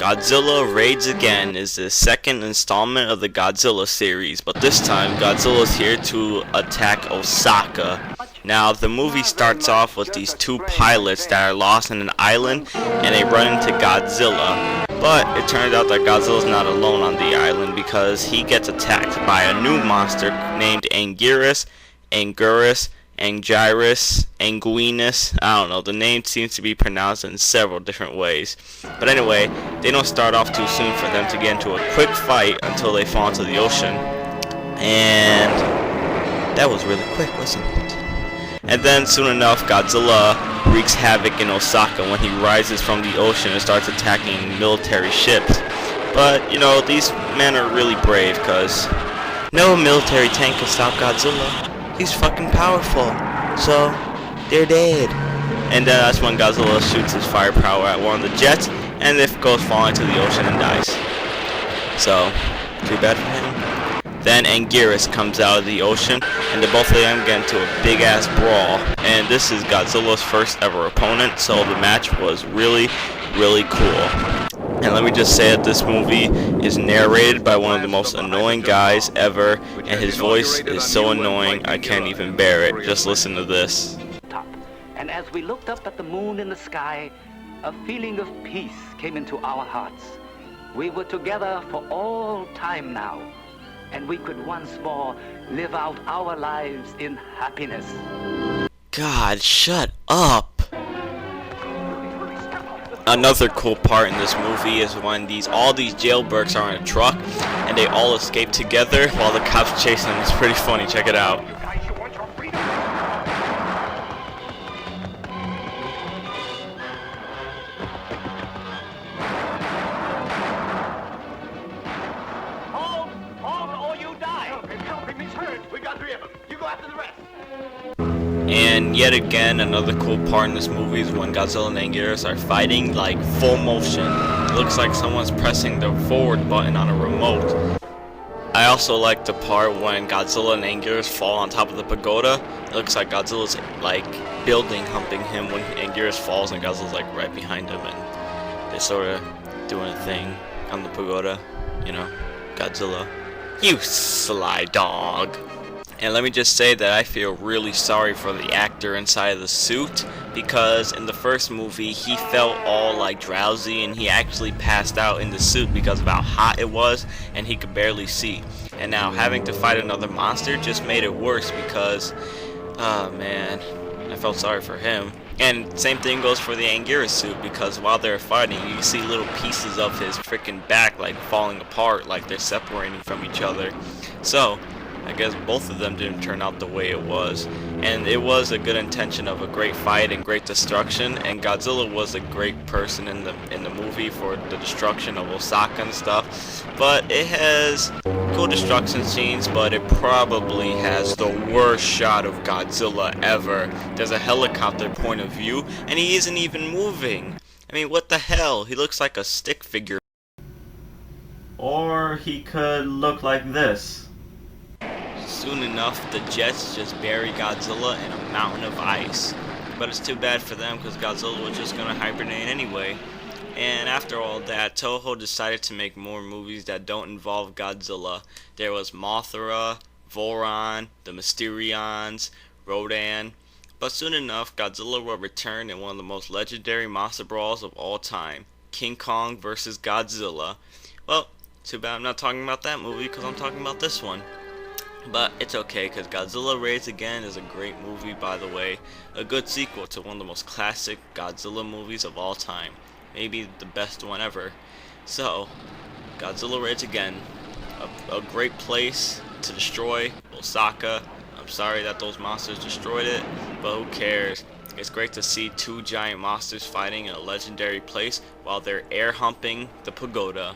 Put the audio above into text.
Godzilla Raids Again is the second installment of the Godzilla series, but this time Godzilla is here to attack Osaka. Now the movie starts off with these two pilots that are lost in an island and they run into Godzilla. But it turns out that Godzilla's not alone on the island because he gets attacked by a new monster named Anguirus, Angirus, Anguinus, I don't know, the name seems to be pronounced in several different ways. But anyway, they don't start off too soon for them to get into a quick fight until they fall into the ocean. And that was really quick, wasn't it? And then soon enough, Godzilla wreaks havoc in Osaka when he rises from the ocean and starts attacking military ships. But, you know, these men are really brave because no military tank can stop Godzilla. He's fucking powerful, so they're dead. And then that's when Godzilla shoots his firepower at one of the jets, and it goes falling into the ocean and dies. So, too bad for him. Then Anguirus comes out of the ocean, and the both of them get into a big ass brawl. And this is Godzilla's first ever opponent, so the match was really, really cool. And let me just say that this movie is narrated by one of the most annoying guys ever, and his voice is so annoying I can't even bear it. Just listen to this. And as we looked up at the moon in the sky, a feeling of peace came into our hearts. We were together for all time now, and we could once more live out our lives in happiness. God, shut up! Another cool part in this movie is when all these jailbirds are in a truck and they all escape together while the cops chase them. It's pretty funny. Check it out. Hold, or you die. Help him, he's hurt. We got 3 of them. You go after the rest. And yet again, another cool part in this movie is when Godzilla and Anguirus are fighting like full motion. It looks like someone's pressing the forward button on a remote. I also like the part when Godzilla and Anguirus fall on top of the pagoda. It looks like Godzilla's like building humping him when Anguirus falls and Godzilla's like right behind him and they're sort of doing a thing on the pagoda. You know, Godzilla. You sly dog. And let me just say that I feel really sorry for the actor inside of the suit, because in the first movie he felt all like drowsy and he actually passed out in the suit because of how hot it was and he could barely see. And now having to fight another monster just made it worse because, oh man, I felt sorry for him. And same thing goes for the Anguirus suit, because while they're fighting you see little pieces of his freaking back like falling apart, like they're separating from each other. So I guess both of them didn't turn out the way it was. And it was a good intention of a great fight and great destruction, and Godzilla was a great person in the movie for the destruction of Osaka and stuff. But it has cool destruction scenes, but it probably has the worst shot of Godzilla ever. There's a helicopter point of view and he isn't even moving. I mean, what the hell? He looks like a stick figure. Or he could look like this. Soon enough, the jets just bury Godzilla in a mountain of ice. But it's too bad for them because Godzilla was just going to hibernate anyway. And after all that, Toho decided to make more movies that don't involve Godzilla. There was Mothra, Voron, the Mysterions, Rodan. But soon enough, Godzilla will return in one of the most legendary monster brawls of all time. King Kong vs. Godzilla. Well, too bad I'm not talking about that movie because I'm talking about this one. But it's okay, because Godzilla Raids Again is a great movie, by the way. A good sequel to one of the most classic Godzilla movies of all time. Maybe the best one ever. So, Godzilla Raids Again. A great place to destroy Osaka. I'm sorry that those monsters destroyed it, but who cares? It's great to see two giant monsters fighting in a legendary place while they're air humping the pagoda.